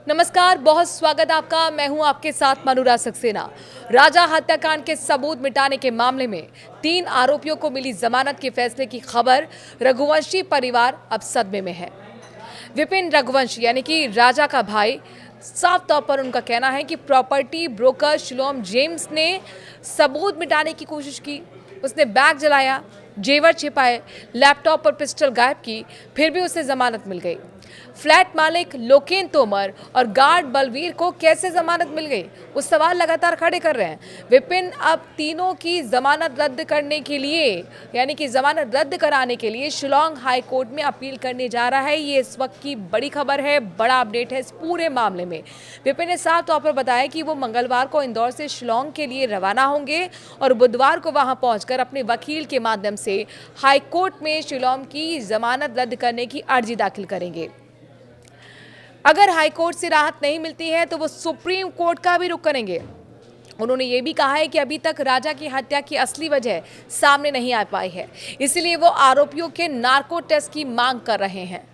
नमस्कार, बहुत स्वागत आपका। मैं हूं आपके साथ मनुरा सक्सेना। राजा हत्याकांड के सबूत मिटाने के मामले में 3 आरोपियों को मिली जमानत के फैसले की खबर रघुवंशी परिवार अब सदमे में है। विपिन रघुवंशी यानी कि राजा का भाई, साफ तौर पर उनका कहना है कि प्रॉपर्टी ब्रोकर शिलोम जेम्स ने सबूत मिटाने की कोशिश की। उसने बैग जलाया, जेवर छिपाए, लैपटॉप और पिस्टल गायब की, फिर भी उसे जमानत मिल गई। फ्लैट मालिक लोकेन तोमर और गार्ड बलवीर को कैसे जमानत मिल गई, वो सवाल लगातार खड़े कर रहे हैं। विपिन अब तीनों की जमानत रद्द करने के लिए यानी कि जमानत रद्द कराने के लिए शिलोंग हाई कोर्ट में अपील करने जा रहा है। ये इस वक्त की बड़ी खबर है, बड़ा अपडेट है इस पूरे मामले में। विपिन ने साफ तौर पर बताया कि वो मंगलवार को इंदौर से शिलोंग के लिए रवाना होंगे और बुधवार को वहां पहुंचकर अपने वकील के माध्यम से हाई कोर्ट में शिलोंग की जमानत रद्द करने की अर्जी दाखिल करेंगे। अगर हाई कोर्ट से राहत नहीं मिलती है तो वो सुप्रीम कोर्ट का भी रुख करेंगे। उन्होंने ये भी कहा है कि अभी तक राजा की हत्या की असली वजह सामने नहीं आ पाई है, इसलिए वो आरोपियों के नार्को टेस्ट की मांग कर रहे हैं।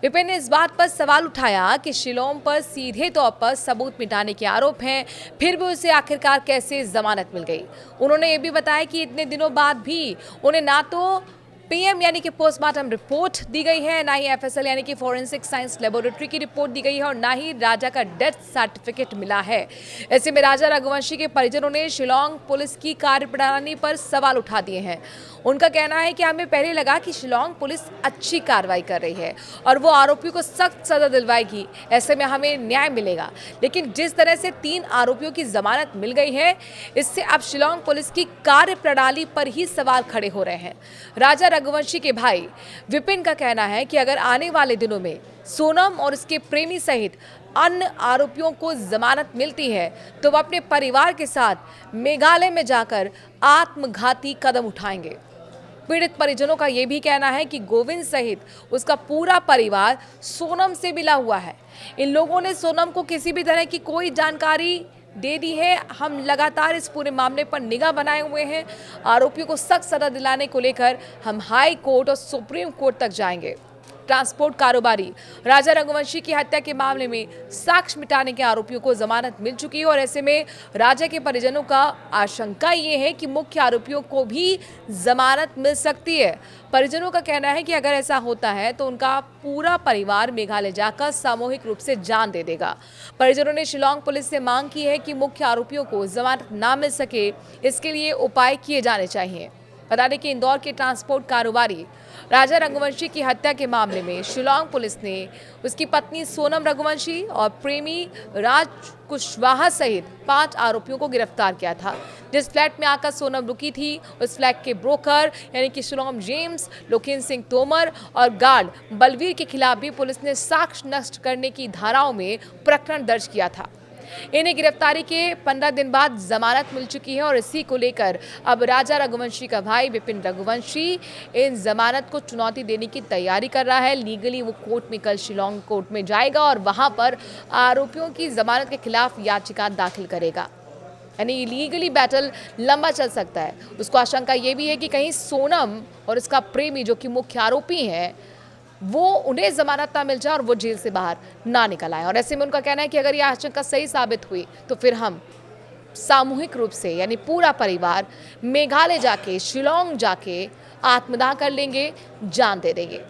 विपिन ने इस बात पर सवाल उठाया कि शिलोम पर सीधे तौर पर सबूत मिटाने के आरोप हैं, फिर भी उसे आखिरकार कैसे जमानत मिल गई। उन्होंने ये भी बताया कि इतने दिनों बाद भी उन्हें ना तो पीएम यानी कि पोस्टमार्टम रिपोर्ट दी गई है, ना ही एफएसएल यानी कि फॉरेंसिक साइंस लेबोरेटरी की रिपोर्ट दी गई है और ना ही राजा का डेथ सर्टिफिकेट मिला है। ऐसे में राजा रघुवंशी के परिजनों ने शिलोंग पुलिस की कार्यप्रणाली पर सवाल उठा दिए हैं। उनका कहना है कि हमें पहले लगा कि शिलोंग पुलिस अच्छी कार्रवाई कर रही है और वो आरोपियों को सख्त सजा दिलवाएगी, ऐसे में हमें न्याय मिलेगा। लेकिन जिस तरह से 3 आरोपियों की जमानत मिल गई है, इससे अब शिलोंग पुलिस की कार्यप्रणाली पर ही सवाल खड़े हो रहे हैं। राजा रघुवंशी के भाई विपिन का कहना है कि अगर आने वाले दिनों में सोनम और उसके प्रेमी सहित अन्य आरोपियों को जमानत मिलती है तो वह अपने परिवार के साथ मेघालय में जाकर आत्मघाती कदम उठाएंगे। पीड़ित परिजनों का यह भी कहना है कि गोविंद सहित उसका पूरा परिवार सोनम से मिला हुआ है। इन लोगों ने सोनम को किसी भी तरह की कोई जानकारी दे दी है। हम लगातार इस पूरे मामले पर निगाह बनाए हुए हैं। आरोपियों को सख्त सजा दिलाने को लेकर हम हाई कोर्ट और सुप्रीम कोर्ट तक जाएंगे। ट्रांसपोर्ट कारोबारी राजा रघुवंशी की हत्या के मामले में साक्ष्य मिटाने के आरोपियों को जमानत मिल चुकी है और ऐसे में राजा के परिजनों का आशंका ये है कि मुख्य आरोपियों को भी जमानत मिल सकती है। परिजनों का कहना है कि अगर ऐसा होता है तो उनका पूरा परिवार मेघालय जाकर सामूहिक रूप से जान दे देगा। परिजनों ने शिलोंग पुलिस से मांग की है कि मुख्य आरोपियों को जमानत ना मिल सके, इसके लिए उपाय किए जाने चाहिए। बता दें कि इंदौर के ट्रांसपोर्ट कारोबारी राजा रघुवंशी की हत्या के मामले में शिलोंग पुलिस ने उसकी पत्नी सोनम रघुवंशी और प्रेमी राज कुशवाहा सहित 5 आरोपियों को गिरफ्तार किया था। जिस फ्लैट में आकर सोनम रुकी थी, उस फ्लैट के ब्रोकर यानी कि शिलोम जेम्स, लोकेन सिंह तोमर और गार्ड बलवीर के खिलाफ भी पुलिस ने साक्ष्य नष्ट करने की धाराओं में प्रकरण दर्ज किया था। इन्हें गिरफ्तारी के 15 दिन बाद जमानत मिल चुकी है और इसी को लेकर अब राजा रघुवंशी का भाई विपिन रघुवंशी इन जमानत को चुनौती देने की तैयारी कर रहा है। लीगली वो कोर्ट में कल शिलोंग कोर्ट में जाएगा और वहां पर आरोपियों की जमानत के खिलाफ याचिका दाखिल करेगा। यानी लीगली बैटल लंबा चल सकता है। उसको आशंका ये भी है कि कहीं सोनम और उसका प्रेमी जो कि मुख्य आरोपी है वो उन्हें जमानत ना मिल जाए और वो जेल से बाहर ना निकल आए। और ऐसे में उनका कहना है कि अगर ये आशंका सही साबित हुई तो फिर हम सामूहिक रूप से यानी पूरा परिवार मेघालय जाके, शिलोंग जाके आत्मदाह कर लेंगे, जान दे देंगे।